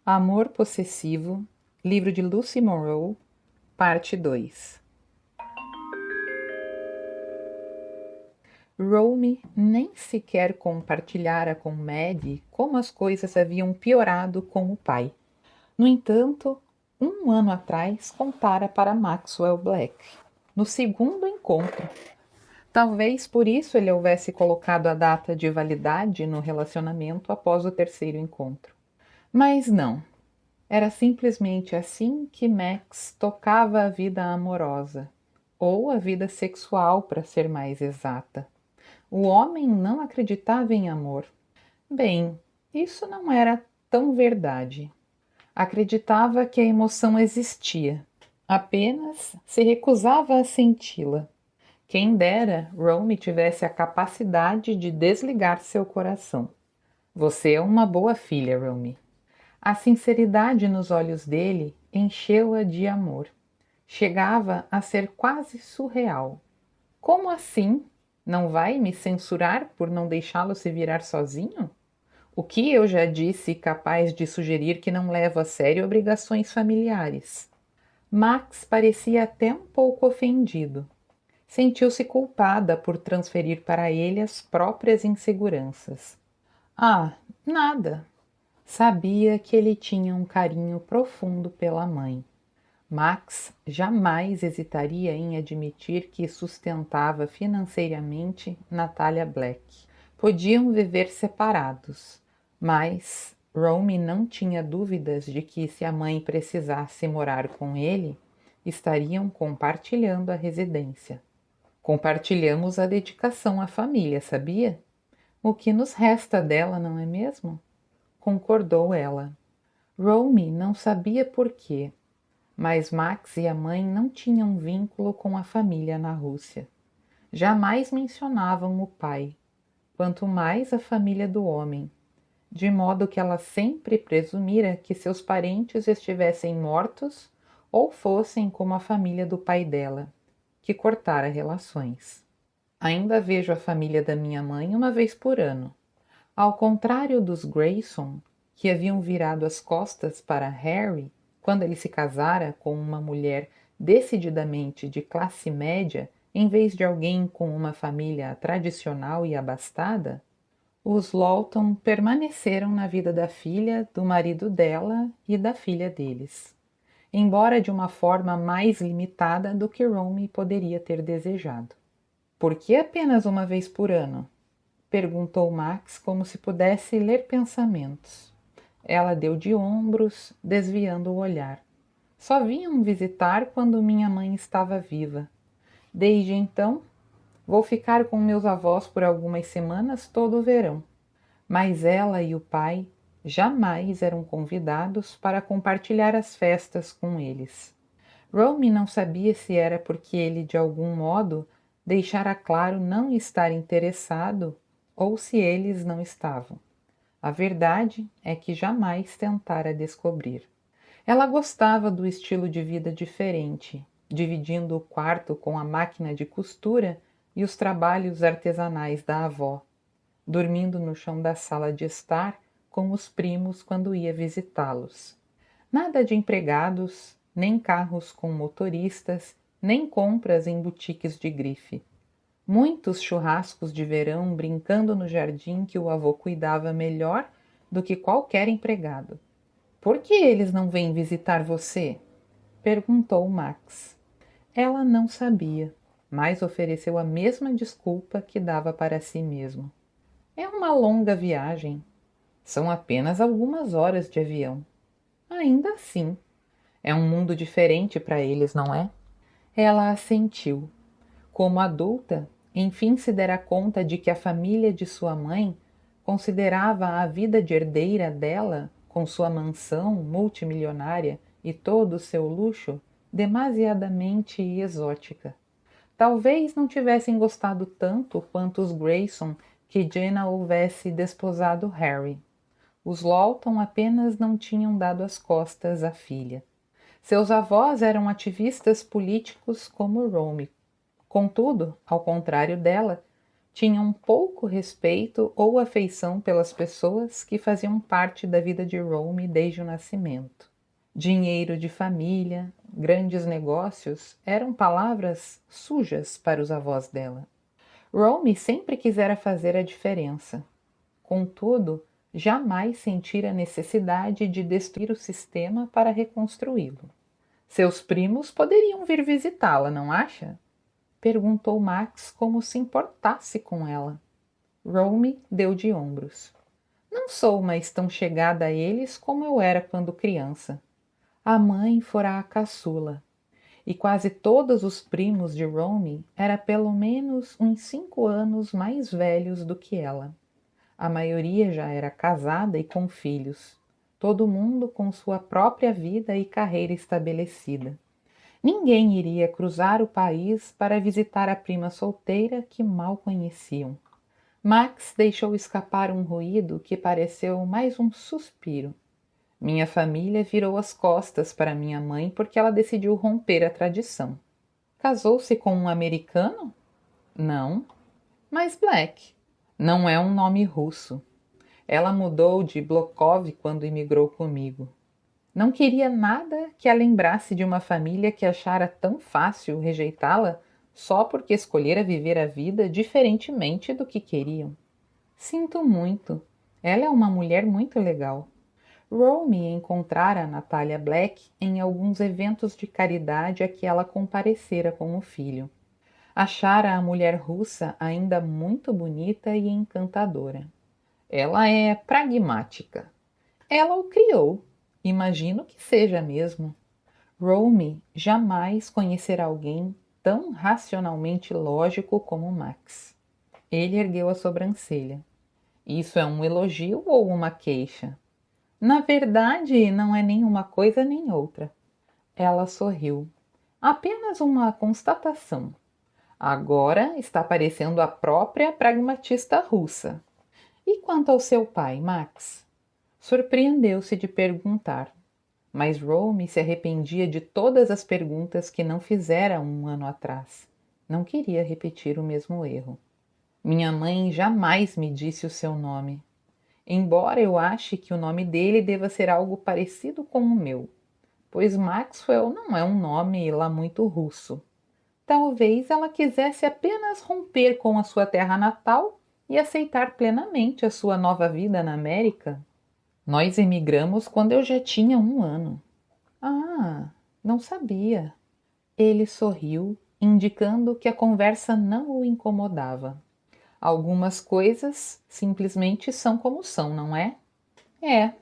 Amor Possessivo, livro de Lucy Monroe, parte 2. Romy nem sequer compartilhara com Maddie como as coisas haviam piorado com o pai. No entanto, 1 ano atrás contara para Maxwell Black, no segundo encontro. Talvez por isso ele houvesse colocado a data de validade no relacionamento após o terceiro encontro. Mas não. Era simplesmente assim que Max tocava a vida amorosa, ou a vida sexual, para ser mais exata. O homem não acreditava em amor. Bem, isso não era tão verdade. Acreditava que a emoção existia, apenas se recusava a senti-la. Quem dera Romy tivesse a capacidade de desligar seu coração. Você é uma boa filha, Romy. A sinceridade nos olhos dele encheu-a de amor. Chegava a ser quase surreal. Como assim? Não vai me censurar por não deixá-lo se virar sozinho? O que eu já disse capaz de sugerir que não levo a sério obrigações familiares? Max parecia até um pouco ofendido. Sentiu-se culpada por transferir para ele as próprias inseguranças. Ah, nada. Sabia que ele tinha um carinho profundo pela mãe. Max jamais hesitaria em admitir que sustentava financeiramente Natalia Black. Podiam viver separados, mas Romy não tinha dúvidas de que, se a mãe precisasse morar com ele, estariam compartilhando a residência. Compartilhamos a dedicação à família, sabia? O que nos resta dela, não é mesmo? Concordou ela. Romy não sabia por quê, mas Max e a mãe não tinham vínculo com a família na Rússia. Jamais mencionavam o pai, quanto mais a família do homem, de modo que ela sempre presumira que seus parentes estivessem mortos ou fossem como a família do pai dela, que cortara relações. Ainda vejo a família da minha mãe uma vez por ano. Ao contrário dos Grayson, que haviam virado as costas para Harry quando ele se casara com uma mulher decididamente de classe média em vez de alguém com uma família tradicional e abastada, os Lawton permaneceram na vida da filha, do marido dela e da filha deles, embora de uma forma mais limitada do que Romy poderia ter desejado. Por que apenas uma vez por ano? Perguntou Max como se pudesse ler pensamentos. Ela deu de ombros, desviando o olhar. Só vinham visitar quando minha mãe estava viva. Desde então, vou ficar com meus avós por algumas semanas todo o verão. Mas ela e o pai jamais eram convidados para compartilhar as festas com eles. Romy não sabia se era porque ele, de algum modo, deixara claro não estar interessado ou se eles não estavam. A verdade é que jamais tentara descobrir. Ela gostava do estilo de vida diferente, dividindo o quarto com a máquina de costura e os trabalhos artesanais da avó, dormindo no chão da sala de estar com os primos quando ia visitá-los. Nada de empregados, nem carros com motoristas, nem compras em boutiques de grife. Muitos churrascos de verão brincando no jardim que o avô cuidava melhor do que qualquer empregado. Por que eles não vêm visitar você? Perguntou Max. Ela não sabia, mas ofereceu a mesma desculpa que dava para si mesmo. É uma longa viagem. São apenas algumas horas de avião. Ainda assim, é um mundo diferente para eles, não é? Ela assentiu. Como adulta, enfim se dera conta de que a família de sua mãe considerava a vida de herdeira dela, com sua mansão multimilionária e todo o seu luxo, demasiadamente exótica. Talvez não tivessem gostado tanto quanto os Grayson que Jenna houvesse desposado Harry. Os Lawton apenas não tinham dado as costas à filha. Seus avós eram ativistas políticos como Romy. Contudo, ao contrário dela, tinham pouco respeito ou afeição pelas pessoas que faziam parte da vida de Rome desde o nascimento. Dinheiro de família, grandes negócios eram palavras sujas para os avós dela. Rome sempre quisera fazer a diferença. Contudo, jamais sentira a necessidade de destruir o sistema para reconstruí-lo. Seus primos poderiam vir visitá-la, não acha? Perguntou Max como se importasse com ela. Rome deu de ombros. Não sou mais tão chegada a eles como eu era quando criança. A mãe fora a caçula, e quase todos os primos de Rome eram pelo menos uns 5 anos mais velhos do que ela. A maioria já era casada e com filhos, todo mundo com sua própria vida e carreira estabelecida. Ninguém iria cruzar o país para visitar a prima solteira que mal conheciam. Max deixou escapar um ruído que pareceu mais um suspiro. Minha família virou as costas para minha mãe porque ela decidiu romper a tradição. Casou-se com um americano? Não. Mas Black não é um nome russo. Ela mudou de Blokov quando imigrou comigo. Não queria nada que a lembrasse de uma família que achara tão fácil rejeitá-la só porque escolhera viver a vida diferentemente do que queriam. Sinto muito. Ela é uma mulher muito legal. Rome encontrara a Natalia Black em alguns eventos de caridade a que ela comparecera com o filho. Achara a mulher russa ainda muito bonita e encantadora. Ela é pragmática. Ela o criou. Imagino que seja mesmo. Rome jamais conhecerá alguém tão racionalmente lógico como Max. Ele ergueu a sobrancelha. Isso é um elogio ou uma queixa? Na verdade, não é nem uma coisa nem outra. Ela sorriu. Apenas uma constatação. Agora está parecendo a própria pragmatista russa. E quanto ao seu pai, Max? Surpreendeu-se de perguntar. Mas Rome se arrependia de todas as perguntas que não fizera 1 ano atrás. Não queria repetir o mesmo erro. Minha mãe jamais me disse o seu nome. Embora eu ache que o nome dele deva ser algo parecido com o meu, pois Maxwell não é um nome lá muito russo. Talvez ela quisesse apenas romper com a sua terra natal e aceitar plenamente a sua nova vida na América. Nós emigramos quando eu já tinha 1 ano. Ah, não sabia. Ele sorriu, indicando que a conversa não o incomodava. Algumas coisas simplesmente são como são, não é? É,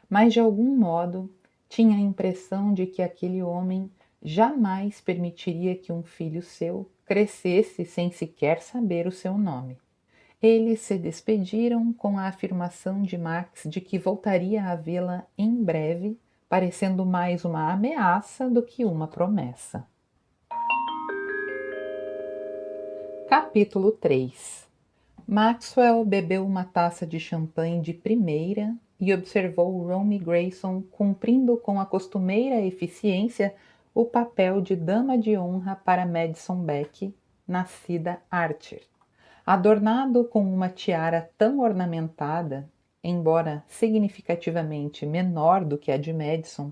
mas de algum modo tinha a impressão de que aquele homem jamais permitiria que um filho seu crescesse sem sequer saber o seu nome. Eles se despediram com a afirmação de Max de que voltaria a vê-la em breve, parecendo mais uma ameaça do que uma promessa. Capítulo 3. Maxwell bebeu uma taça de champanhe de primeira e observou Rome Grayson cumprindo com a costumeira eficiência o papel de dama de honra para Madison Beck, nascida Archer. Adornado com uma tiara tão ornamentada, embora significativamente menor do que a de Madison,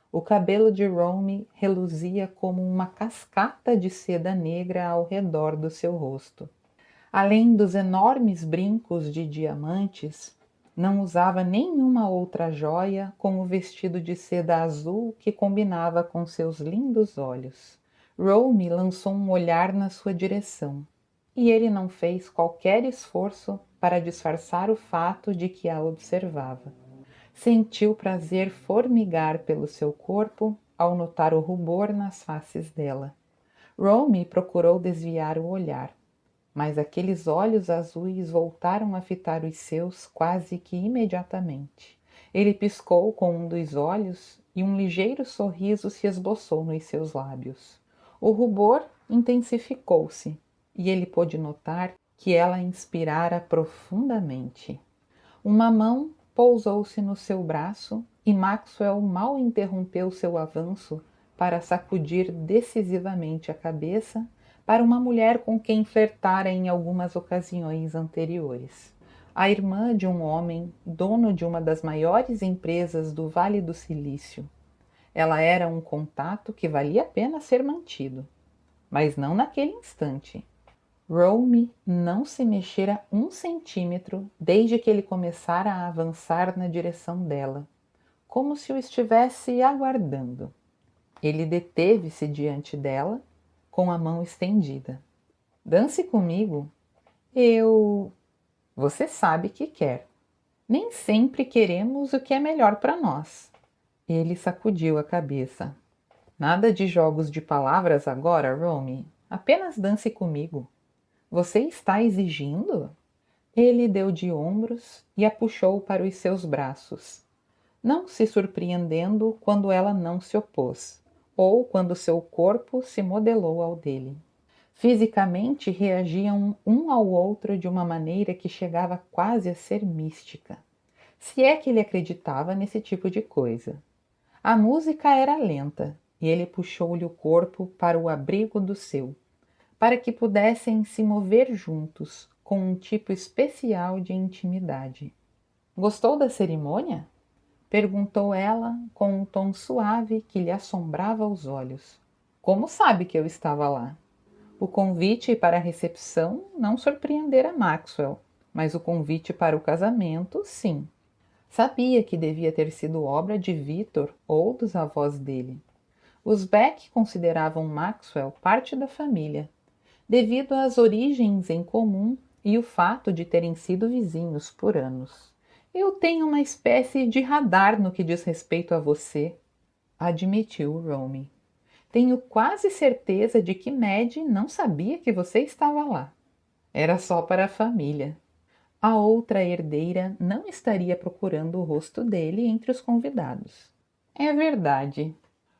o cabelo de Rome reluzia como uma cascata de seda negra ao redor do seu rosto. Além dos enormes brincos de diamantes, não usava nenhuma outra joia com o vestido de seda azul que combinava com seus lindos olhos. Rome lançou um olhar na sua direção, e ele não fez qualquer esforço para disfarçar o fato de que a observava. Sentiu prazer formigar pelo seu corpo ao notar o rubor nas faces dela. Rome procurou desviar o olhar, mas aqueles olhos azuis voltaram a fitar os seus quase que imediatamente. Ele piscou com um dos olhos e um ligeiro sorriso se esboçou nos seus lábios. O rubor intensificou-se e ele pôde notar que ela inspirara profundamente. Uma mão pousou-se no seu braço e Maxwell mal interrompeu seu avanço para sacudir decisivamente a cabeça para uma mulher com quem flertara em algumas ocasiões anteriores. A irmã de um homem, dono de uma das maiores empresas do Vale do Silício. Ela era um contato que valia a pena ser mantido, mas não naquele instante. Romy não se mexera 1 centímetro desde que ele começara a avançar na direção dela, como se o estivesse aguardando. Ele deteve-se diante dela, com a mão estendida. Dance comigo? Você sabe que quer. Nem sempre queremos o que é melhor para nós. Ele sacudiu a cabeça. Nada de jogos de palavras agora, Romy. Apenas dance comigo. Você está exigindo? Ele deu de ombros e a puxou para os seus braços, não se surpreendendo quando ela não se opôs, ou quando seu corpo se modelou ao dele. Fisicamente reagiam um ao outro de uma maneira que chegava quase a ser mística, se é que ele acreditava nesse tipo de coisa. A música era lenta e ele puxou-lhe o corpo para o abrigo do seu, para que pudessem se mover juntos com um tipo especial de intimidade. Gostou da cerimônia? Perguntou ela com um tom suave que lhe assombrava os olhos. Como sabe que eu estava lá? O convite para a recepção não surpreendera Maxwell, mas o convite para o casamento, sim. Sabia que devia ter sido obra de Victor ou dos avós dele. Os Beck consideravam Maxwell parte da família, devido às origens em comum e o fato de terem sido vizinhos por anos. Eu tenho uma espécie de radar no que diz respeito a você, admitiu Romy. Tenho quase certeza de que Mad não sabia que você estava lá. Era só para a família. A outra herdeira não estaria procurando o rosto dele entre os convidados. É verdade.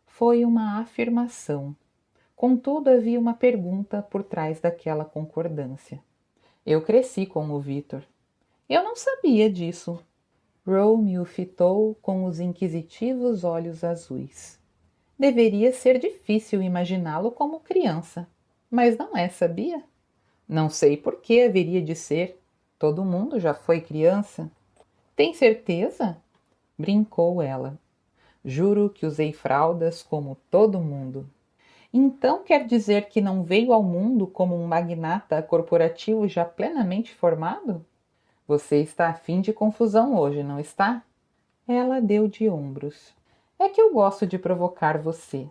Foi uma afirmação. Contudo, havia uma pergunta por trás daquela concordância. Eu cresci com o Victor. Eu não sabia disso. Romy o fitou com os inquisitivos olhos azuis. Deveria ser difícil imaginá-lo como criança, mas não é, sabia? Não sei por que haveria de ser. Todo mundo já foi criança. Tem certeza? Brincou ela. Juro que usei fraldas como todo mundo. Então quer dizer que não veio ao mundo como um magnata corporativo já plenamente formado? Você está a fim de confusão hoje, não está? Ela deu de ombros. É que eu gosto de provocar você.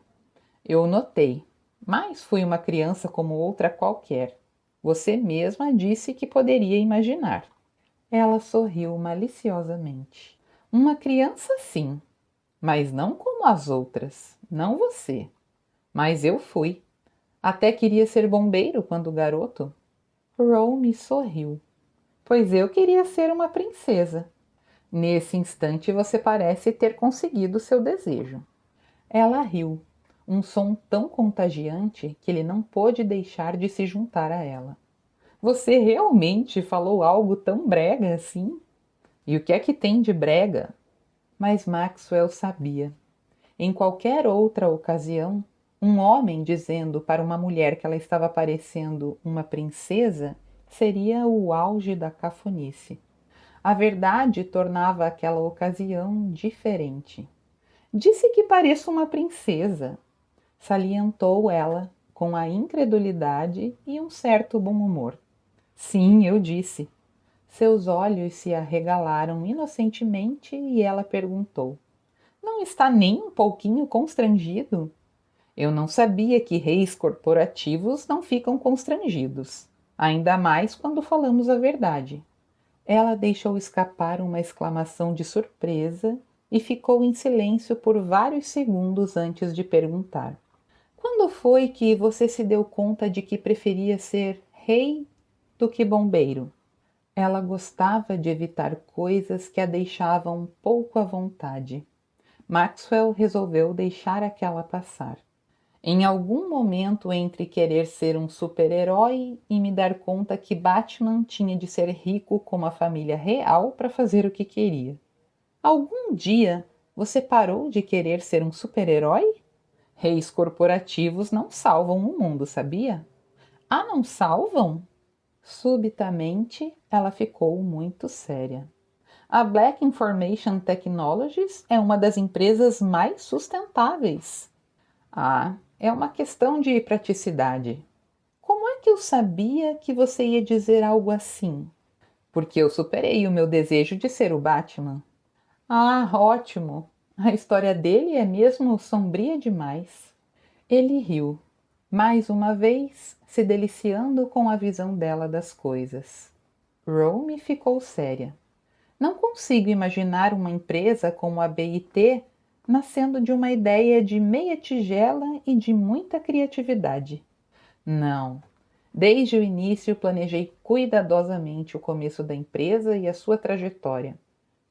Eu notei, mas fui uma criança como outra qualquer. Você mesma disse que poderia imaginar. Ela sorriu maliciosamente. Uma criança, sim, mas não como as outras, não você. Mas eu fui. Até queria ser bombeiro quando garoto. Romy sorriu. Pois eu queria ser uma princesa. Nesse instante você parece ter conseguido seu desejo. Ela riu, um som tão contagiante que ele não pôde deixar de se juntar a ela. Você realmente falou algo tão brega assim? E o que é que tem de brega? Mas Maxwell sabia. Em qualquer outra ocasião, um homem dizendo para uma mulher que ela estava parecendo uma princesa seria o auge da cafonice. A verdade tornava aquela ocasião diferente. Disse que pareço uma princesa, salientou ela com a incredulidade e um certo bom humor. Sim, eu disse. Seus olhos se arregalaram inocentemente e ela perguntou. Não está nem um pouquinho constrangido? Eu não sabia que reis corporativos não ficam constrangidos, ainda mais quando falamos a verdade. Ela deixou escapar uma exclamação de surpresa e ficou em silêncio por vários segundos antes de perguntar. Quando foi que você se deu conta de que preferia ser rei do que bombeiro? Ela gostava de evitar coisas que a deixavam pouco à vontade. Maxwell resolveu deixar aquela passar. Em algum momento entre querer ser um super-herói e me dar conta que Batman tinha de ser rico como a família real para fazer o que queria. Algum dia você parou de querer ser um super-herói? Reis corporativos não salvam o mundo, sabia? Ah, não salvam? Subitamente, ela ficou muito séria. A Black Information Technologies é uma das empresas mais sustentáveis. Ah, é uma questão de praticidade. Como é que eu sabia que você ia dizer algo assim? Porque eu superei o meu desejo de ser o Batman. Ah, ótimo! A história dele é mesmo sombria demais. Ele riu, mais uma vez, se deliciando com a visão dela das coisas. Rome ficou séria. Não consigo imaginar uma empresa como a BIT nascendo de uma ideia de meia tigela e de muita criatividade. Não. Desde o início planejei cuidadosamente o começo da empresa e a sua trajetória.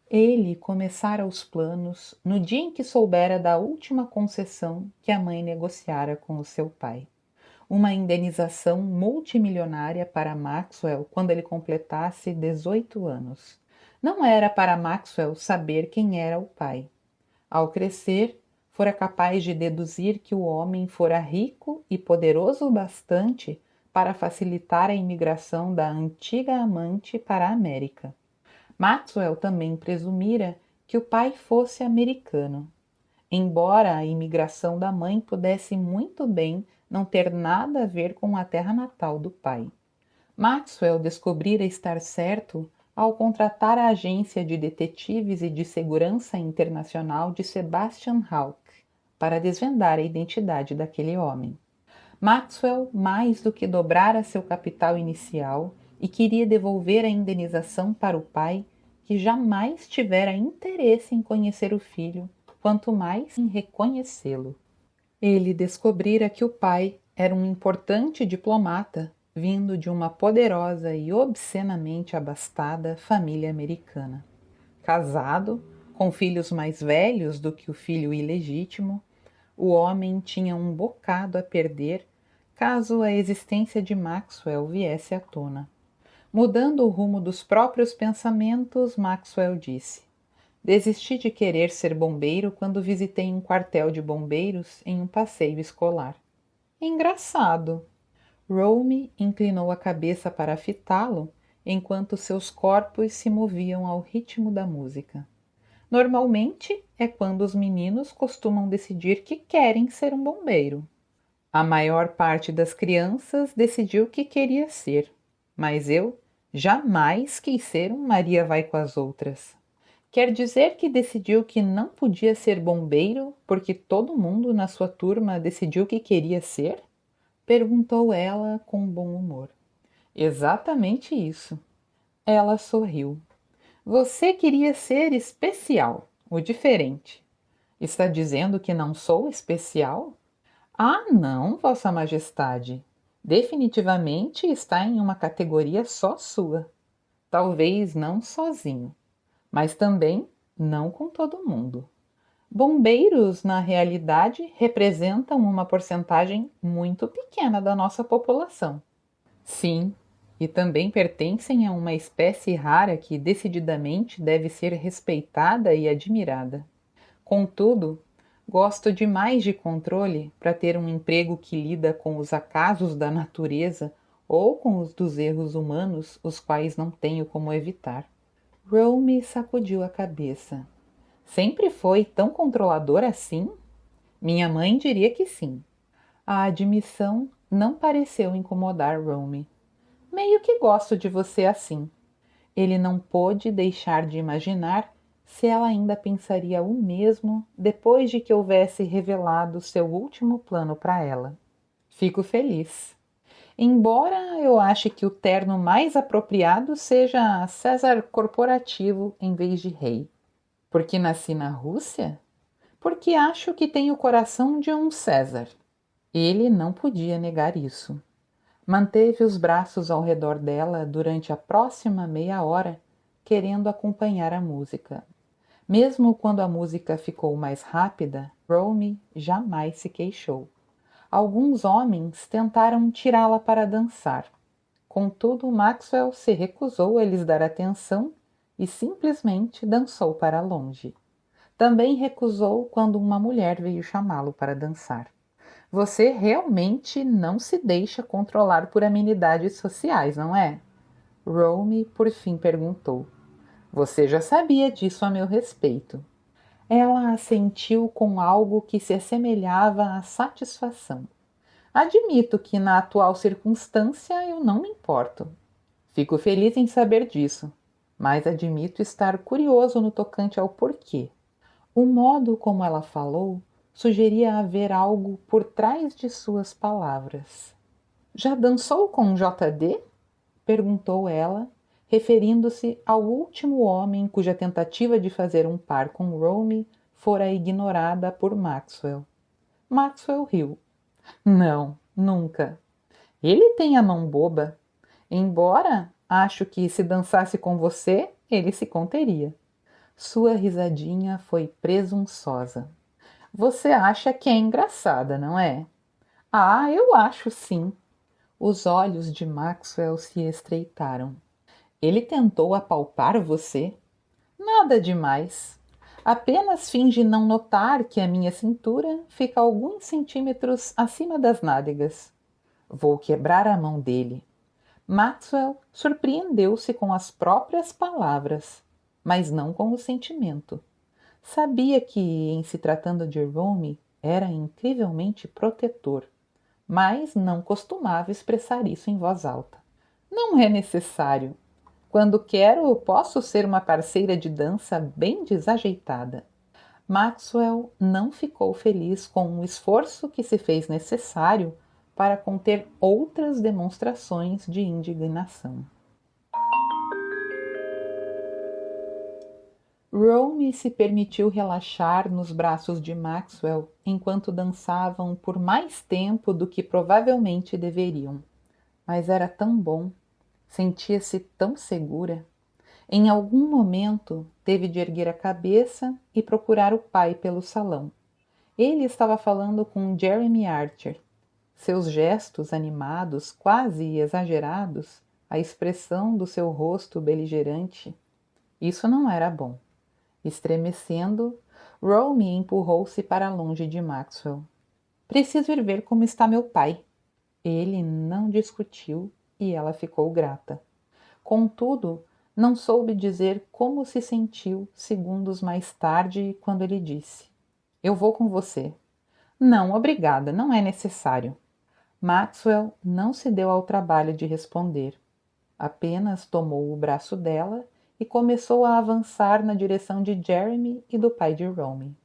Ele começara os planos no dia em que soubera da última concessão que a mãe negociara com o seu pai. Uma indenização multimilionária para Maxwell quando ele completasse 18 anos. Não era para Maxwell saber quem era o pai. Ao crescer, fora capaz de deduzir que o homem fora rico e poderoso o bastante para facilitar a imigração da antiga amante para a América. Maxwell também presumira que o pai fosse americano, embora a imigração da mãe pudesse muito bem não ter nada a ver com a terra natal do pai. Maxwell descobrira estar certo ao contratar a agência de detetives e de segurança internacional de Sebastian Hauck para desvendar a identidade daquele homem. Maxwell mais do que dobrara seu capital inicial e queria devolver a indenização para o pai, que jamais tivera interesse em conhecer o filho, quanto mais em reconhecê-lo. Ele descobrira que o pai era um importante diplomata vindo de uma poderosa e obscenamente abastada família americana. Casado, com filhos mais velhos do que o filho ilegítimo, o homem tinha um bocado a perder caso a existência de Maxwell viesse à tona. Mudando o rumo dos próprios pensamentos, Maxwell disse: desisti de querer ser bombeiro quando visitei um quartel de bombeiros em um passeio escolar. Engraçado. Rome inclinou a cabeça para fitá-lo enquanto seus corpos se moviam ao ritmo da música. Normalmente é quando os meninos costumam decidir que querem ser um bombeiro. A maior parte das crianças decidiu que queria ser, mas eu jamais quis ser um Maria vai com as outras. Quer dizer que decidiu que não podia ser bombeiro porque todo mundo na sua turma decidiu que queria ser? Perguntou ela com bom humor. Exatamente isso. Ela sorriu. Você queria ser especial, o diferente. Está dizendo que não sou especial? Ah, não, Vossa Majestade. Definitivamente está em uma categoria só sua. Talvez não sozinho, mas também não com todo mundo. Bombeiros, na realidade, representam uma porcentagem muito pequena da nossa população. Sim, e também pertencem a uma espécie rara que decididamente deve ser respeitada e admirada. Contudo, gosto demais de controle para ter um emprego que lida com os acasos da natureza ou com os dos erros humanos, os quais não tenho como evitar. Rome sacudiu a cabeça. Sempre foi tão controlador assim? Minha mãe diria que sim. A admissão não pareceu incomodar Rome. Meio que gosto de você assim. Ele não pôde deixar de imaginar se ela ainda pensaria o mesmo depois de que houvesse revelado seu último plano para ela. Fico feliz. Embora eu ache que o terno mais apropriado seja César corporativo em vez de rei. Porque nasci na Rússia? Porque acho que tenho o coração de um César. Ele não podia negar isso. Manteve os braços ao redor dela durante a próxima meia hora, querendo acompanhar a música. Mesmo quando a música ficou mais rápida, Rome jamais se queixou. Alguns homens tentaram tirá-la para dançar. Contudo, Maxwell se recusou a lhes dar atenção e simplesmente dançou para longe. Também recusou quando uma mulher veio chamá-lo para dançar. Você realmente não se deixa controlar por amenidades sociais, não é? Rome, por fim, perguntou. Você já sabia disso a meu respeito. Ela assentiu com algo que se assemelhava à satisfação. Admito que na atual circunstância eu não me importo. Fico feliz em saber disso, mas admito estar curioso no tocante ao porquê. O modo como ela falou sugeria haver algo por trás de suas palavras. Já dançou com JD? Perguntou ela, referindo-se ao último homem cuja tentativa de fazer um par com Rome fora ignorada por Maxwell. Maxwell riu. Não, nunca. Ele tem a mão boba. Embora acho que se dançasse com você, ele se conteria. Sua risadinha foi presunçosa. Você acha que é engraçada, não é? Ah, eu acho sim. Os olhos de Maxwell se estreitaram. Ele tentou apalpar você? Nada demais. Apenas finge não notar que a minha cintura fica alguns centímetros acima das nádegas. Vou quebrar a mão dele. Maxwell surpreendeu-se com as próprias palavras, mas não com o sentimento. Sabia que, em se tratando de Rome, era incrivelmente protetor, mas não costumava expressar isso em voz alta. Não é necessário. Quando quero, posso ser uma parceira de dança bem desajeitada. Maxwell não ficou feliz com o esforço que se fez necessário para conter outras demonstrações de indignação. Rome se permitiu relaxar nos braços de Maxwell enquanto dançavam por mais tempo do que provavelmente deveriam. Mas era tão bom, sentia-se tão segura. Em algum momento, teve de erguer a cabeça e procurar o pai pelo salão. Ele estava falando com Jeremy Archer. Seus gestos animados, quase exagerados, a expressão do seu rosto beligerante. Isso não era bom. Estremecendo, Rome empurrou-se para longe de Maxwell. Preciso ir ver como está meu pai. Ele não discutiu e ela ficou grata. Contudo, não soube dizer como se sentiu segundos mais tarde quando ele disse: Eu vou com você. Não, obrigada, não é necessário. Maxwell não se deu ao trabalho de responder. Apenas tomou o braço dela e começou a avançar na direção de Jeremy e do pai de Rome.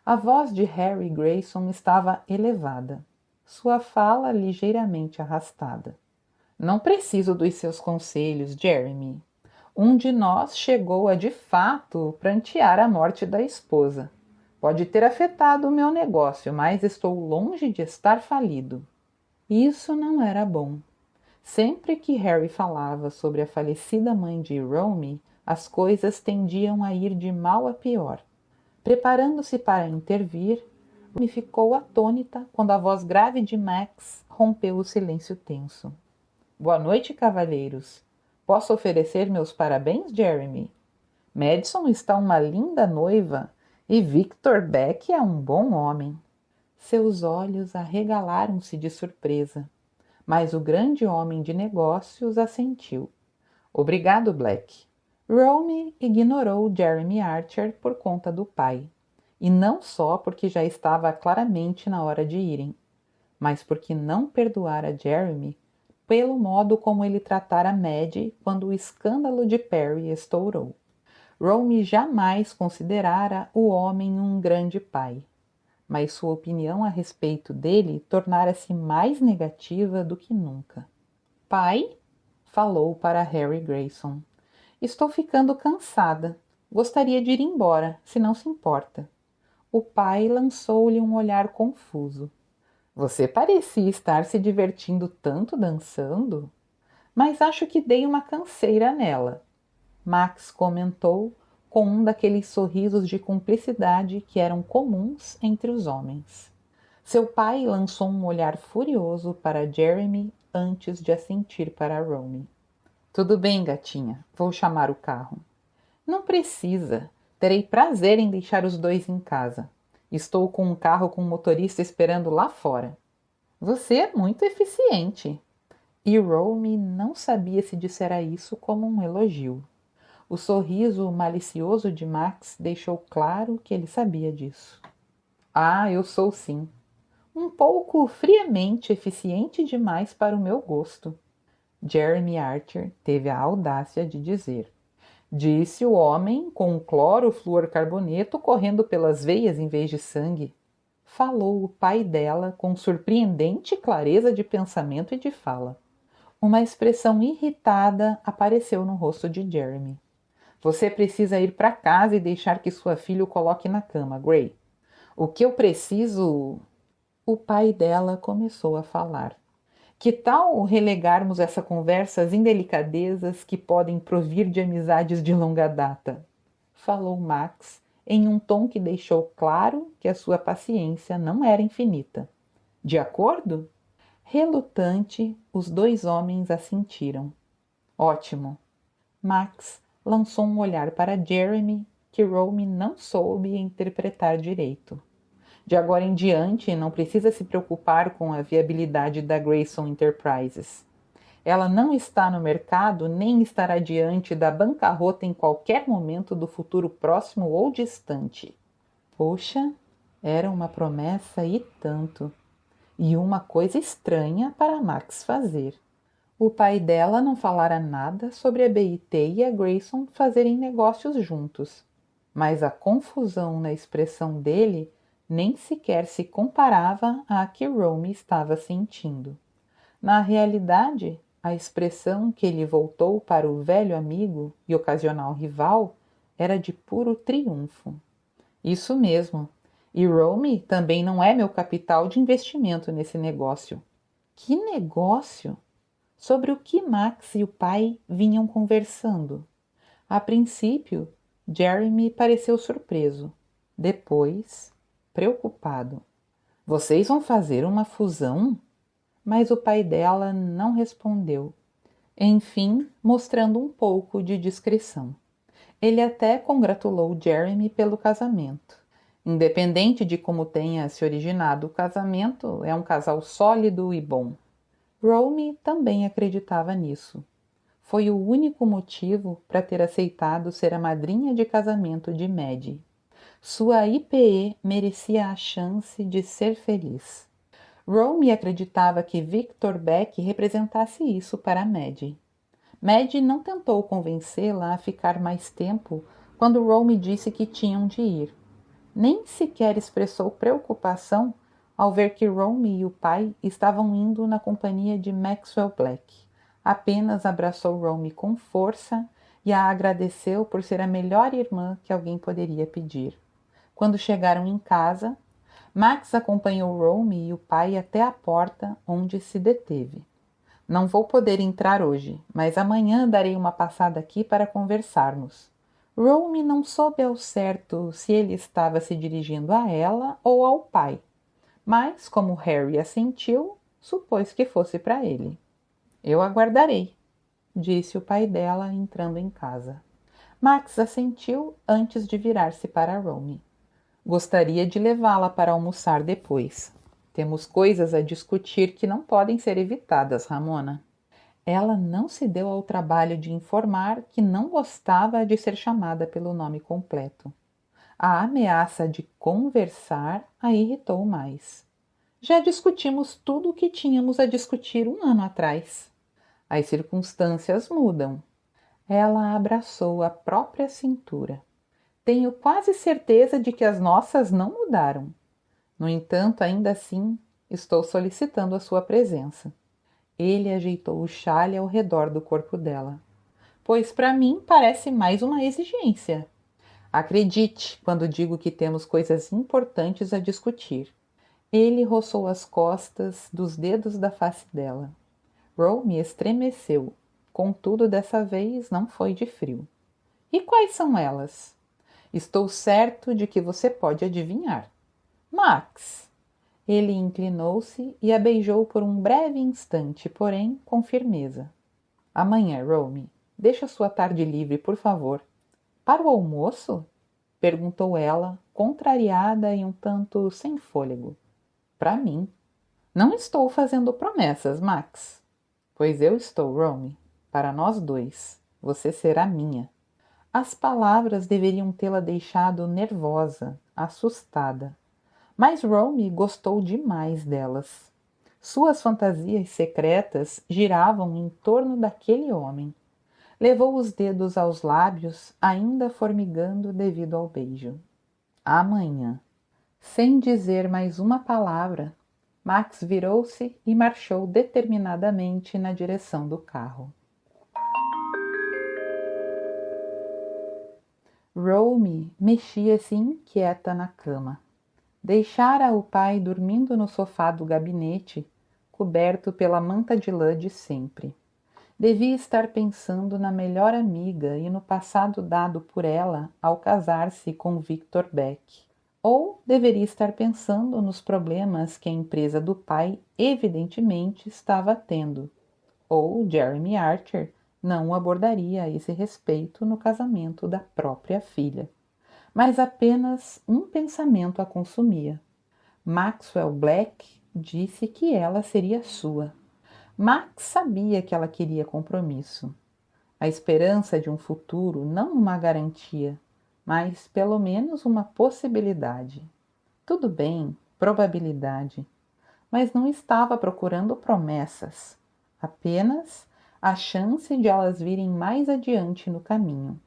A voz de Harry Grayson estava elevada, sua fala ligeiramente arrastada. Não preciso dos seus conselhos, Jeremy. Um de nós chegou a de fato prantear a morte da esposa. Pode ter afetado o meu negócio, mas estou longe de estar falido. Isso não era bom. Sempre que Harry falava sobre a falecida mãe de Rome, as coisas tendiam a ir de mal a pior. Preparando-se para intervir, Rome ficou atônita quando a voz grave de Max rompeu o silêncio tenso. Boa noite, cavalheiros. Posso oferecer meus parabéns, Jeremy? Madison está uma linda noiva e Victor Beck é um bom homem. Seus olhos arregalaram-se de surpresa, mas o grande homem de negócios assentiu. Obrigado, Black. Rome ignorou Jeremy Archer por conta do pai, e não só porque já estava claramente na hora de irem, mas porque não perdoara Jeremy pelo modo como ele tratara Maddie quando o escândalo de Perry estourou. Rome jamais considerara o homem um grande pai, mas sua opinião a respeito dele tornara-se mais negativa do que nunca. Pai, falou para Harry Grayson, estou ficando cansada. Gostaria de ir embora, se não se importa. O pai lançou-lhe um olhar confuso. Você parecia estar se divertindo tanto dançando, mas acho que dei uma canseira nela. Max comentou com um daqueles sorrisos de cumplicidade que eram comuns entre os homens. Seu pai lançou um olhar furioso para Jeremy antes de assentir para Rome. Tudo bem, gatinha, vou chamar o carro. Não precisa, terei prazer em deixar os dois em casa. Estou com um carro com motorista esperando lá fora. Você é muito eficiente. E Rome não sabia se dissera isso como um elogio. O sorriso malicioso de Max deixou claro que ele sabia disso. Ah, eu sou sim. Um pouco friamente eficiente demais para o meu gosto. Jeremy Archer teve a audácia de dizer. Disse o homem com o clorofluorcarboneto correndo pelas veias em vez de sangue. Falou o pai dela com surpreendente clareza de pensamento e de fala. Uma expressão irritada apareceu no rosto de Jeremy. Você precisa ir para casa e deixar que sua filha o coloque na cama, Gray. O que eu preciso... O pai dela começou a falar. Que tal relegarmos essa conversa às indelicadezas que podem provir de amizades de longa data? Falou Max, em um tom que deixou claro que a sua paciência não era infinita. De acordo? Relutante, os dois homens assentiram. Ótimo. Max lançou um olhar para Jeremy que Rome não soube interpretar direito. De agora em diante, não precisa se preocupar com a viabilidade da Grayson Enterprises. Ela não está no mercado nem estará diante da bancarrota em qualquer momento do futuro próximo ou distante. Poxa, era uma promessa e tanto. E uma coisa estranha para Max fazer. O pai dela não falara nada sobre a BIT e a Grayson fazerem negócios juntos, mas a confusão na expressão dele nem sequer se comparava à que Rome estava sentindo. Na realidade, a expressão que ele voltou para o velho amigo e ocasional rival era de puro triunfo. Isso mesmo, e Rome também não é meu capital de investimento nesse negócio. Que negócio? Sobre o que Max e o pai vinham conversando. A princípio, Jeremy pareceu surpreso. Depois, preocupado. Vocês vão fazer uma fusão? Mas o pai dela não respondeu. Enfim, mostrando um pouco de discrição. Ele até congratulou Jeremy pelo casamento. Independente de como tenha se originado o casamento, é um casal sólido e bom. Rome também acreditava nisso. Foi o único motivo para ter aceitado ser a madrinha de casamento de Maddie. Sua IPE merecia a chance de ser feliz. Rome acreditava que Victor Beck representasse isso para Maddie. Maddie não tentou convencê-la a ficar mais tempo quando Rome disse que tinham de ir. Nem sequer expressou preocupação ao ver que Rome e o pai estavam indo na companhia de Maxwell Black. Apenas abraçou Rome com força e a agradeceu por ser a melhor irmã que alguém poderia pedir. Quando chegaram em casa, Max acompanhou Rome e o pai até a porta, onde se deteve. Não vou poder entrar hoje, mas amanhã darei uma passada aqui para conversarmos. Rome não soube ao certo se ele estava se dirigindo a ela ou ao pai, mas, como Harry assentiu, supôs que fosse para ele. Eu aguardarei, disse o pai dela, entrando em casa. Max assentiu antes de virar-se para Rome. Gostaria de levá-la para almoçar depois. Temos coisas a discutir que não podem ser evitadas, Ramona. Ela não se deu ao trabalho de informar que não gostava de ser chamada pelo nome completo. A ameaça de conversar a irritou mais. Já discutimos tudo o que tínhamos a discutir um ano atrás. As circunstâncias mudam. Ela abraçou a própria cintura. Tenho quase certeza de que as nossas não mudaram. No entanto, ainda assim, estou solicitando a sua presença. Ele ajeitou o xale ao redor do corpo dela. Pois para mim parece mais uma exigência. Acredite quando digo que temos coisas importantes a discutir. Ele roçou as costas dos dedos da face dela. Rome estremeceu, contudo dessa vez não foi de frio. E quais são elas? Estou certo de que você pode adivinhar. Max! Ele inclinou-se e a beijou por um breve instante, porém com firmeza. Amanhã, Rome, deixa sua tarde livre, por favor. Para o almoço? Perguntou ela, contrariada e um tanto sem fôlego. Para mim. Não estou fazendo promessas, Max. Pois eu estou, Romy. Para nós dois. Você será minha. As palavras deveriam tê-la deixado nervosa, assustada. Mas Romy gostou demais delas. Suas fantasias secretas giravam em torno daquele homem. Levou os dedos aos lábios, ainda formigando devido ao beijo. Amanhã. Sem dizer mais uma palavra, Max virou-se e marchou determinadamente na direção do carro. Romy mexia-se inquieta na cama. Deixara o pai dormindo no sofá do gabinete, coberto pela manta de lã de sempre. Devia estar pensando na melhor amiga e no passado dado por ela ao casar-se com Victor Beck. Ou deveria estar pensando nos problemas que a empresa do pai evidentemente estava tendo. Ou Jeremy Archer não o abordaria a esse respeito no casamento da própria filha. Mas apenas um pensamento a consumia. Maxwell Black disse que ela seria sua. Max sabia que ela queria compromisso. A esperança de um futuro, não uma garantia, mas pelo menos uma possibilidade. Tudo bem, probabilidade, mas não estava procurando promessas, apenas a chance de elas virem mais adiante no caminho,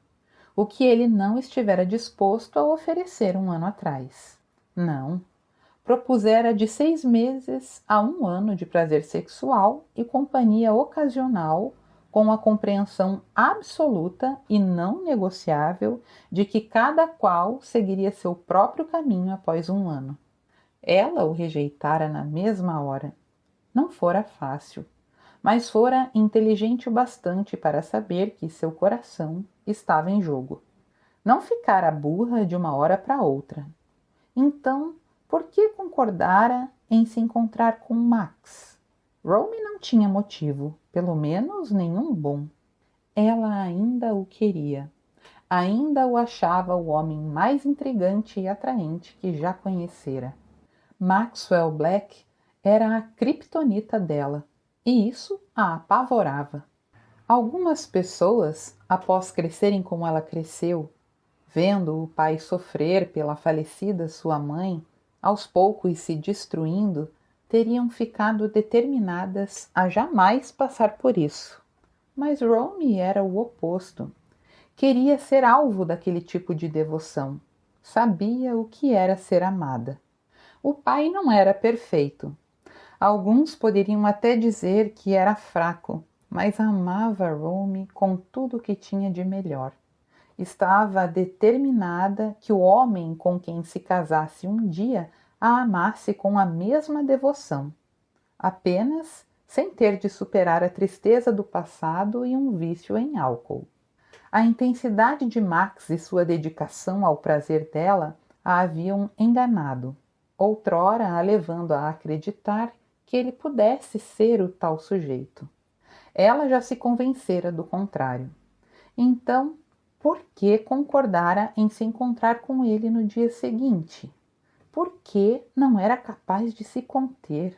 o que ele não estivera disposto a oferecer um ano atrás. Não. Propusera de 6 meses a 1 ano de prazer sexual e companhia ocasional, com a compreensão absoluta e não negociável de que cada qual seguiria seu próprio caminho após 1 ano. Ela o rejeitara na mesma hora. Não fora fácil, mas fora inteligente o bastante para saber que seu coração estava em jogo. Não ficara burra de uma hora para outra. Então, por que concordara em se encontrar com Max? Romy não tinha motivo, pelo menos nenhum bom. Ela ainda o queria. Ainda o achava o homem mais intrigante e atraente que já conhecera. Maxwell Black era a criptonita dela, e isso a apavorava. Algumas pessoas, após crescerem como ela cresceu, vendo o pai sofrer pela falecida sua mãe, aos poucos se destruindo, teriam ficado determinadas a jamais passar por isso. Mas Romy era o oposto. Queria ser alvo daquele tipo de devoção. Sabia o que era ser amada. O pai não era perfeito. Alguns poderiam até dizer que era fraco, mas amava Romy com tudo o que tinha de melhor. Estava determinada que o homem com quem se casasse um dia a amasse com a mesma devoção, apenas sem ter de superar a tristeza do passado e um vício em álcool. A intensidade de Max e sua dedicação ao prazer dela a haviam enganado, outrora a levando a acreditar que ele pudesse ser o tal sujeito. Ela já se convencera do contrário. Então, por que concordara em se encontrar com ele no dia seguinte? Por que não era capaz de se conter?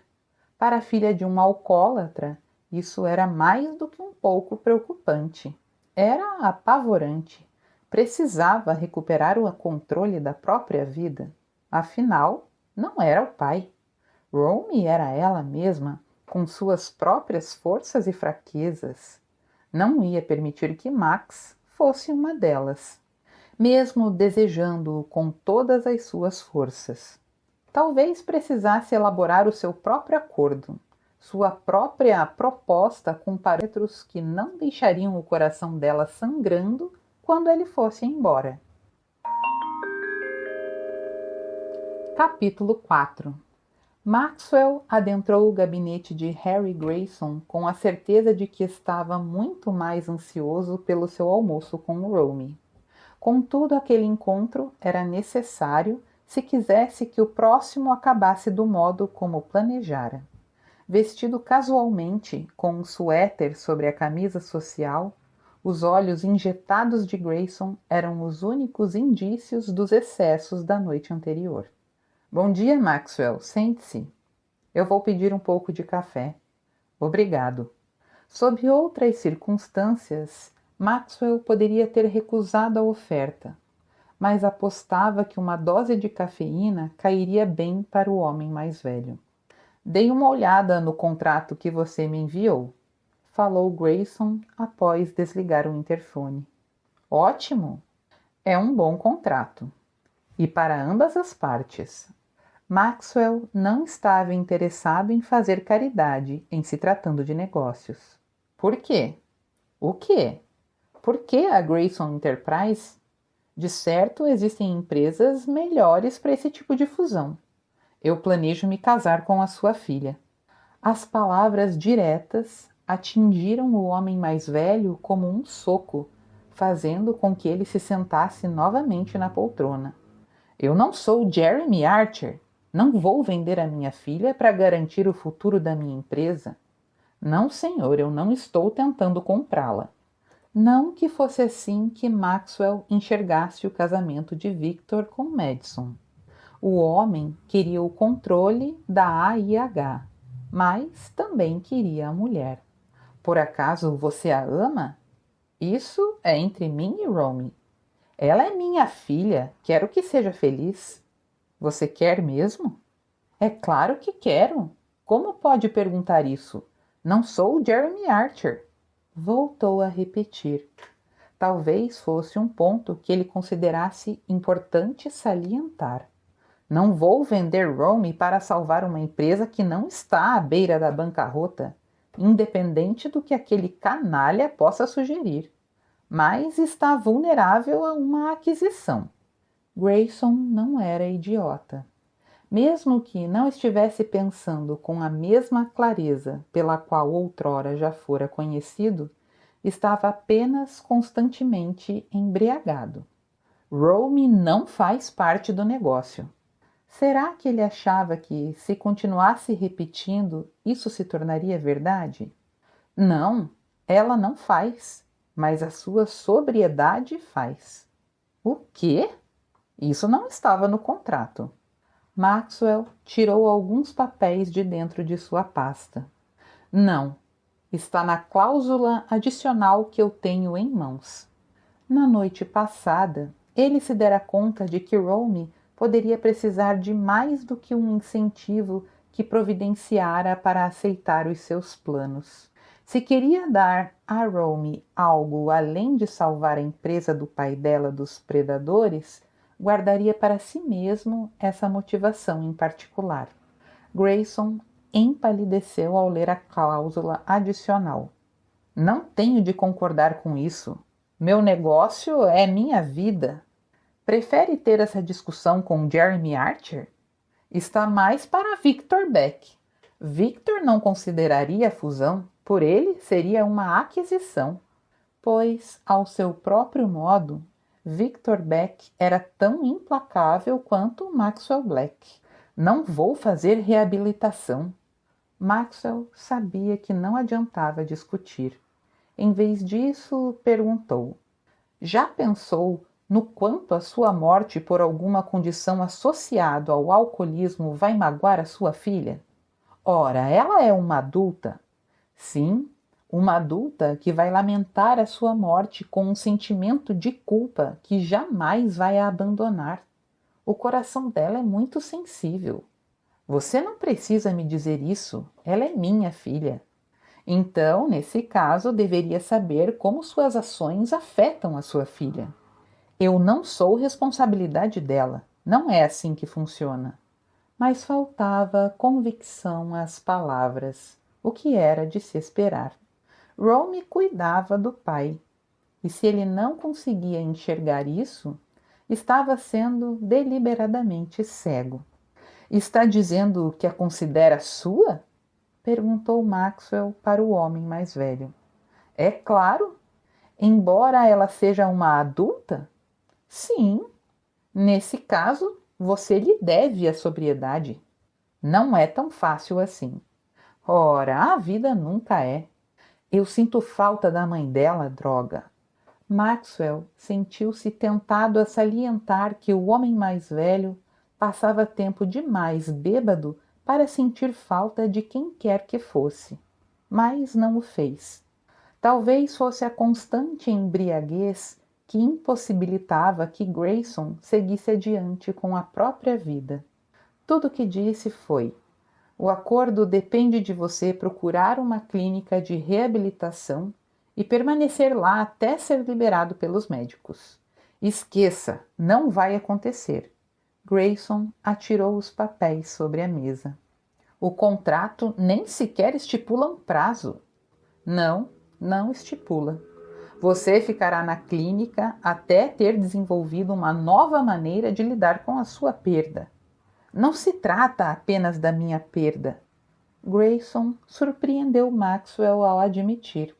Para a filha de um alcoólatra, isso era mais do que um pouco preocupante. Era apavorante. Precisava recuperar o controle da própria vida. Afinal, não era o pai. Romy era ela mesma, com suas próprias forças e fraquezas. Não ia permitir que Max fosse uma delas, mesmo desejando-o com todas as suas forças. Talvez precisasse elaborar o seu próprio acordo, sua própria proposta com parâmetros que não deixariam o coração dela sangrando quando ele fosse embora. Capítulo 4. Maxwell adentrou o gabinete de Harry Grayson com a certeza de que estava muito mais ansioso pelo seu almoço com Romy. Contudo, aquele encontro era necessário se quisesse que o próximo acabasse do modo como planejara. Vestido casualmente, com um suéter sobre a camisa social, os olhos injetados de Grayson eram os únicos indícios dos excessos da noite anterior. Bom dia, Maxwell. Sente-se. Eu vou pedir um pouco de café. Obrigado. Sob outras circunstâncias, Maxwell poderia ter recusado a oferta, mas apostava que uma dose de cafeína cairia bem para o homem mais velho. Dei uma olhada no contrato que você me enviou, falou Grayson após desligar o interfone. Ótimo! É um bom contrato. E para ambas as partes. Maxwell não estava interessado em fazer caridade em se tratando de negócios. Por quê? O quê? Por que a Grayson Enterprise? De certo, existem empresas melhores para esse tipo de fusão. Eu planejo me casar com a sua filha. As palavras diretas atingiram o homem mais velho como um soco, fazendo com que ele se sentasse novamente na poltrona. Eu não sou Jeremy Archer. Não vou vender a minha filha para garantir o futuro da minha empresa. Não, senhor, eu não estou tentando comprá-la. Não que fosse assim que Maxwell enxergasse o casamento de Victor com Madison. O homem queria o controle da AIH, mas também queria a mulher. Por acaso você a ama? Isso é entre mim e Romy. Ela é minha filha, quero que seja feliz. Você quer mesmo? É claro que quero. Como pode perguntar isso? Não sou o Jeremy Archer. Voltou a repetir. Talvez fosse um ponto que ele considerasse importante salientar. Não vou vender Romy para salvar uma empresa que não está à beira da bancarrota, independente do que aquele canalha possa sugerir, mas está vulnerável a uma aquisição. Grayson não era idiota. Mesmo que não estivesse pensando com a mesma clareza pela qual outrora já fora conhecido, estava apenas constantemente embriagado. Romy não faz parte do negócio. Será que ele achava que, se continuasse repetindo, isso se tornaria verdade? Não, ela não faz, mas a sua sobriedade faz. O quê? Isso não estava no contrato. Maxwell tirou alguns papéis de dentro de sua pasta. Não, está na cláusula adicional que eu tenho em mãos. Na noite passada, ele se dera conta de que Romy poderia precisar de mais do que um incentivo que providenciara para aceitar os seus planos. Se queria dar a Romy algo além de salvar a empresa do pai dela dos predadores, guardaria para si mesmo essa motivação em particular. Grayson empalideceu ao ler a cláusula adicional. Não tenho de concordar com isso. Meu negócio é minha vida. Prefere ter essa discussão com Jeremy Archer? Está mais para Victor Beck. Victor não consideraria a fusão, por ele seria uma aquisição, pois, ao seu próprio modo, Victor Beck era tão implacável quanto Maxwell Black. Não vou fazer reabilitação. Maxwell sabia que não adiantava discutir. Em vez disso, perguntou: já pensou no quanto a sua morte por alguma condição associada ao alcoolismo vai magoar a sua filha? Ora, ela é uma adulta. Sim, uma adulta que vai lamentar a sua morte com um sentimento de culpa que jamais vai a abandonar. O coração dela é muito sensível. Você não precisa me dizer isso, ela é minha filha. Então, nesse caso, deveria saber como suas ações afetam a sua filha. Eu não sou responsabilidade dela, não é assim que funciona. Mas faltava convicção às palavras, o que era de se esperar. Romy cuidava do pai, e se ele não conseguia enxergar isso, estava sendo deliberadamente cego. Está dizendo que a considera sua? Perguntou Maxwell para o homem mais velho. É claro, embora ela seja uma adulta? Sim, nesse caso, você lhe deve a sobriedade. Não é tão fácil assim. Ora, a vida nunca é. Eu sinto falta da mãe dela, droga. Maxwell sentiu-se tentado a salientar que o homem mais velho passava tempo demais bêbado para sentir falta de quem quer que fosse, mas não o fez. Talvez fosse a constante embriaguez que impossibilitava que Grayson seguisse adiante com a própria vida. Tudo o que disse foi: o acordo depende de você procurar uma clínica de reabilitação e permanecer lá até ser liberado pelos médicos. Esqueça, não vai acontecer. Grayson atirou os papéis sobre a mesa. O contrato nem sequer estipula um prazo. Não, não estipula. Você ficará na clínica até ter desenvolvido uma nova maneira de lidar com a sua perda. Não se trata apenas da minha perda. Grayson surpreendeu Maxwell ao admitir.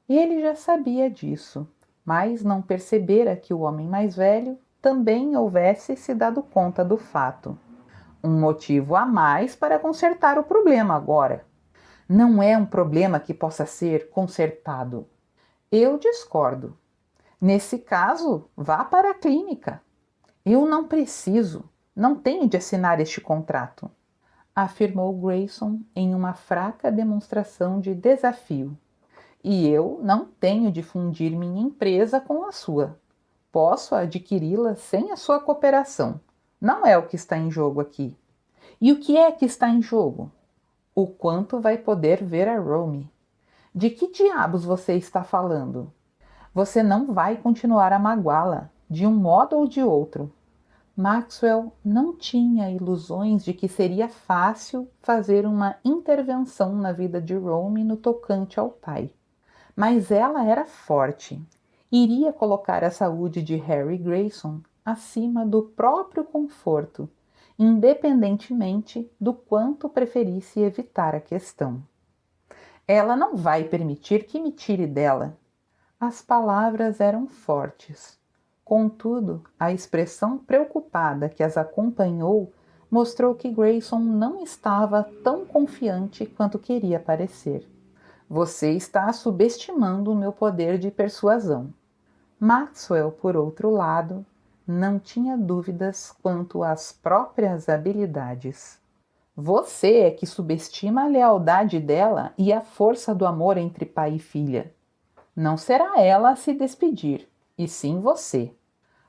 Ele já sabia disso, mas não percebera que o homem mais velho também houvesse se dado conta do fato. Um motivo a mais para consertar o problema agora. Não é um problema que possa ser consertado. Eu discordo. Nesse caso, vá para a clínica. Eu não preciso, não tenho de assinar este contrato, afirmou Grayson em uma fraca demonstração de desafio. E eu não tenho de fundir minha empresa com a sua. Posso adquiri-la sem a sua cooperação. Não é o que está em jogo aqui. E o que é que está em jogo? O quanto vai poder ver a Romy. De que diabos você está falando? Você não vai continuar a magoá-la, de um modo ou de outro. Maxwell não tinha ilusões de que seria fácil fazer uma intervenção na vida de Romy no tocante ao pai. Mas ela era forte. Iria colocar a saúde de Harry Grayson acima do próprio conforto, independentemente do quanto preferisse evitar a questão. Ela não vai permitir que me tire dela. As palavras eram fortes. Contudo, a expressão preocupada que as acompanhou mostrou que Grayson não estava tão confiante quanto queria parecer. Você está subestimando o meu poder de persuasão. Maxwell, por outro lado, não tinha dúvidas quanto às próprias habilidades. Você é que subestima a lealdade dela e a força do amor entre pai e filha. Não será ela a se despedir, e sim você.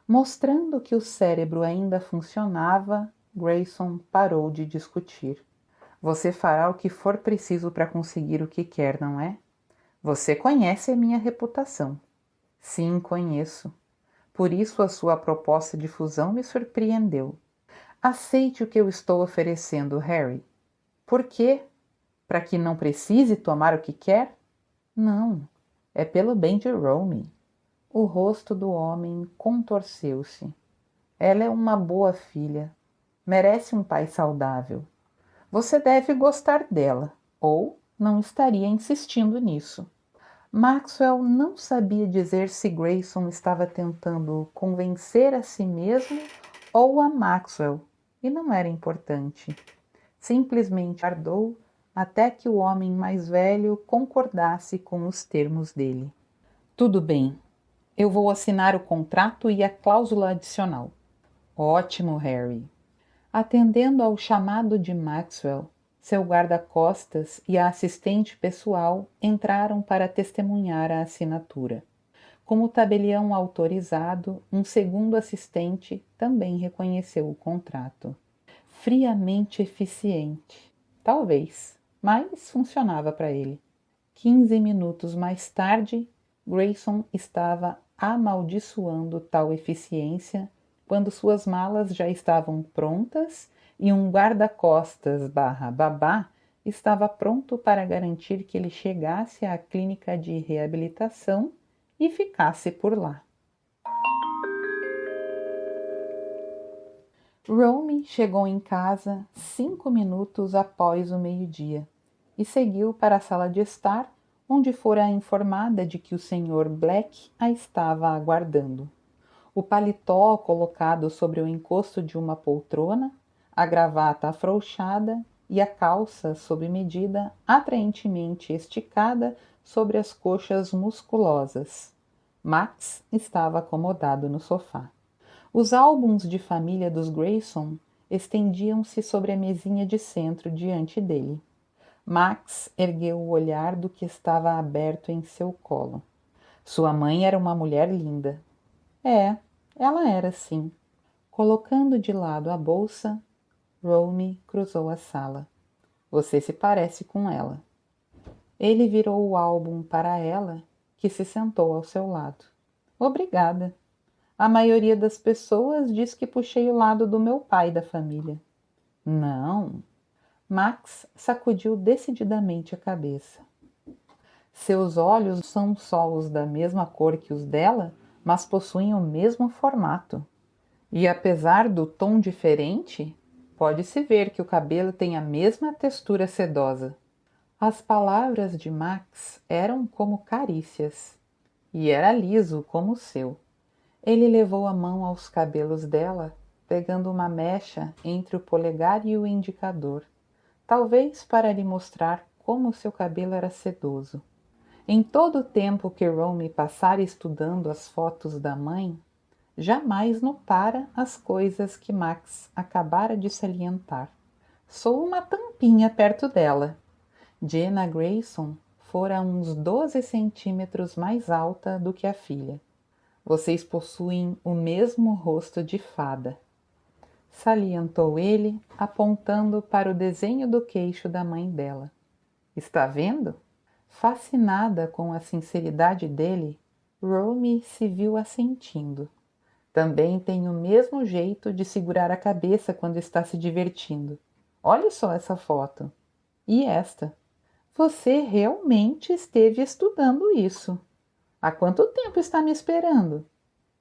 Mostrando que o cérebro ainda funcionava, Grayson parou de discutir. Você fará o que for preciso para conseguir o que quer, não é? Você conhece a minha reputação. Sim, conheço. Por isso a sua proposta de fusão me surpreendeu. Aceite o que eu estou oferecendo, Harry. Por quê? Para que não precise tomar o que quer? Não, é pelo bem de Romy. O rosto do homem contorceu-se. Ela é uma boa filha. Merece um pai saudável. Você deve gostar dela, ou não estaria insistindo nisso. Maxwell não sabia dizer se Grayson estava tentando convencer a si mesmo ou a Maxwell, e não era importante. Simplesmente aguardou até que o homem mais velho concordasse com os termos dele. Tudo bem, eu vou assinar o contrato e a cláusula adicional. Ótimo, Harry. Atendendo ao chamado de Maxwell, seu guarda-costas e a assistente pessoal entraram para testemunhar a assinatura. Como tabelião autorizado, um segundo assistente também reconheceu o contrato. Friamente eficiente. Talvez, mas funcionava para ele. 15 minutos mais tarde, Grayson estava amaldiçoando tal eficiência quando suas malas já estavam prontas e um guarda-costas / babá estava pronto para garantir que ele chegasse à clínica de reabilitação e ficasse por lá. Romy chegou em casa 5 minutos após o meio-dia e seguiu para a sala de estar, onde fora informada de que o Sr. Black a estava aguardando. O paletó colocado sobre o encosto de uma poltrona, a gravata afrouxada e a calça sob medida atraentemente esticada sobre as coxas musculosas. Max estava acomodado no sofá. Os álbuns de família dos Grayson estendiam-se sobre a mesinha de centro diante dele. Max ergueu o olhar do que estava aberto em seu colo. Sua mãe era uma mulher linda. Ela era sim. Colocando de lado a bolsa, Romy cruzou a sala. Você se parece com ela. Ele virou o álbum para ela, que se sentou ao seu lado. Obrigada. A maioria das pessoas diz que puxei o lado do meu pai da família. Não. Max sacudiu decididamente a cabeça. Seus olhos são só os da mesma cor que os dela, mas possuem o mesmo formato. E apesar do tom diferente, pode-se ver que o cabelo tem a mesma textura sedosa. As palavras de Max eram como carícias, e era liso como o seu. Ele levou a mão aos cabelos dela, pegando uma mecha entre o polegar e o indicador, talvez para lhe mostrar como seu cabelo era sedoso. Em todo o tempo que Romy passara estudando as fotos da mãe, jamais notara as coisas que Max acabara de salientar. Sou uma tampinha perto dela. Jenna Grayson fora uns 12 centímetros mais alta do que a filha. Vocês possuem o mesmo rosto de fada, salientou ele, apontando para o desenho do queixo da mãe dela. Está vendo? Fascinada com a sinceridade dele, Romy se viu assentindo. Também tem o mesmo jeito de segurar a cabeça quando está se divertindo. Olhe só essa foto. E esta. Você realmente esteve estudando isso. Há quanto tempo está me esperando?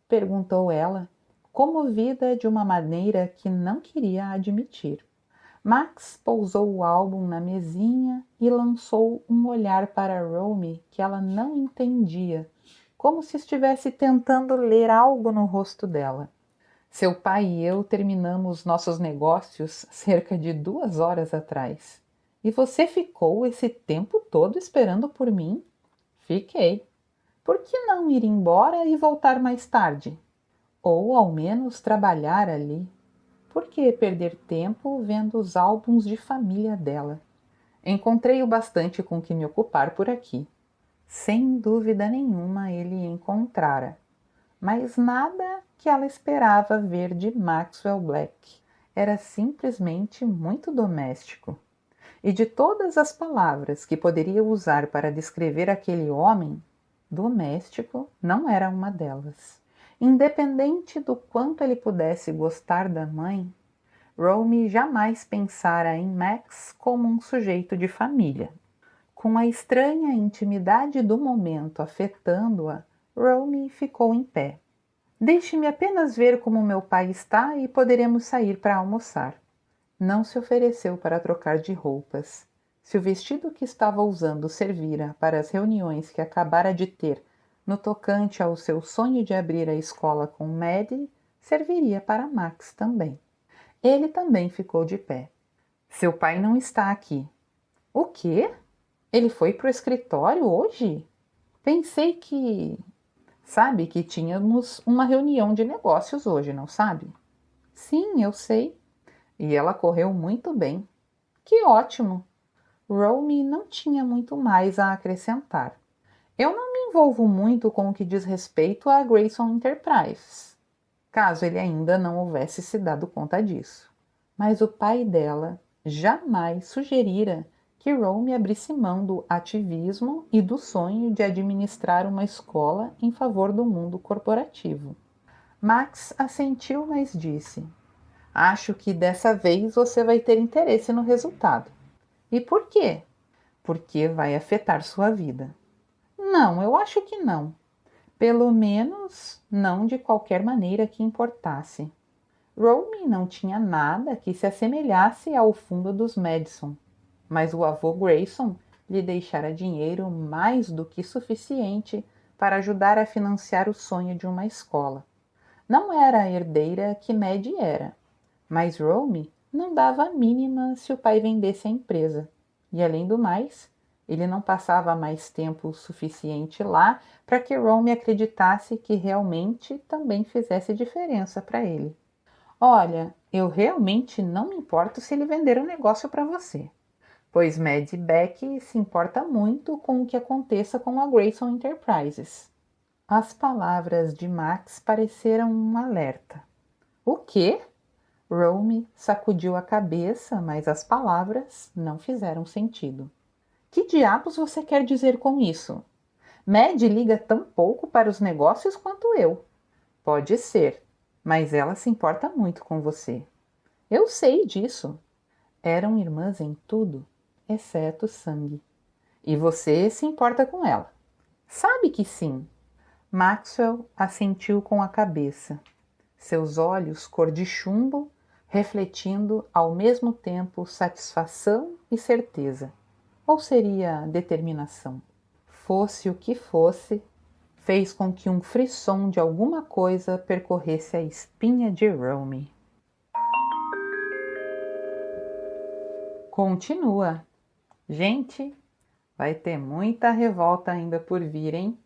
Perguntou ela, comovida de uma maneira que não queria admitir. Max pousou o álbum na mesinha e lançou um olhar para Romy que ela não entendia, como se estivesse tentando ler algo no rosto dela. Seu pai e eu terminamos nossos negócios cerca de 2 horas atrás. E você ficou esse tempo todo esperando por mim? Fiquei. Por que não ir embora e voltar mais tarde? Ou ao menos trabalhar ali? Por que perder tempo vendo os álbuns de família dela? Encontrei o bastante com que me ocupar por aqui. Sem dúvida nenhuma ele encontrara, mas nada que ela esperava ver de Maxwell Black. Era simplesmente muito doméstico. E de todas as palavras que poderia usar para descrever aquele homem, doméstico não era uma delas. Independente do quanto ele pudesse gostar da mãe, Romy jamais pensara em Max como um sujeito de família. Com a estranha intimidade do momento afetando-a, Romy ficou em pé. Deixe-me apenas ver como meu pai está e poderemos sair para almoçar. Não se ofereceu para trocar de roupas. Se o vestido que estava usando servira para as reuniões que acabara de ter no tocante ao seu sonho de abrir a escola com Maddie, serviria para Max também. Ele também ficou de pé. Seu pai não está aqui. O quê? Ele foi para o escritório hoje? Pensei que... Sabe que tínhamos uma reunião de negócios hoje, não sabe? Sim, eu sei. E ela correu muito bem. Que ótimo! Romy não tinha muito mais a acrescentar. Eu não me envolvo muito com o que diz respeito à Grayson Enterprises, caso ele ainda não houvesse se dado conta disso. Mas o pai dela jamais sugerira que Romy abrisse mão do ativismo e do sonho de administrar uma escola em favor do mundo corporativo. Max assentiu, mas disse: Acho que dessa vez você vai ter interesse no resultado. E por quê? Porque vai afetar sua vida. Não, eu acho que não. Pelo menos não de qualquer maneira que importasse. Romy não tinha nada que se assemelhasse ao fundo dos Madison, mas o avô Grayson lhe deixara dinheiro mais do que suficiente para ajudar a financiar o sonho de uma escola. Não era a herdeira que Maddie era, mas Romy não dava a mínima se o pai vendesse a empresa. E além do mais, ele não passava mais tempo suficiente lá para que Romy acreditasse que realmente também fizesse diferença para ele. Olha, eu realmente não me importo se ele vender o negócio para você, pois Mad Beck se importa muito com o que aconteça com a Grayson Enterprises. As palavras de Max pareceram um alerta. O quê? Rome sacudiu a cabeça, mas as palavras não fizeram sentido. Que diabos você quer dizer com isso? Mad liga tão pouco para os negócios quanto eu. Pode ser, mas ela se importa muito com você. Eu sei disso. Eram irmãs em tudo, exceto sangue. E você se importa com ela. Sabe que sim. Maxwell assentiu com a cabeça, seus olhos cor de chumbo, refletindo ao mesmo tempo satisfação e certeza. Ou seria determinação? Fosse o que fosse, fez com que um frisson de alguma coisa percorresse a espinha de Rome. Continua. Gente, vai ter muita revolta ainda por vir, hein?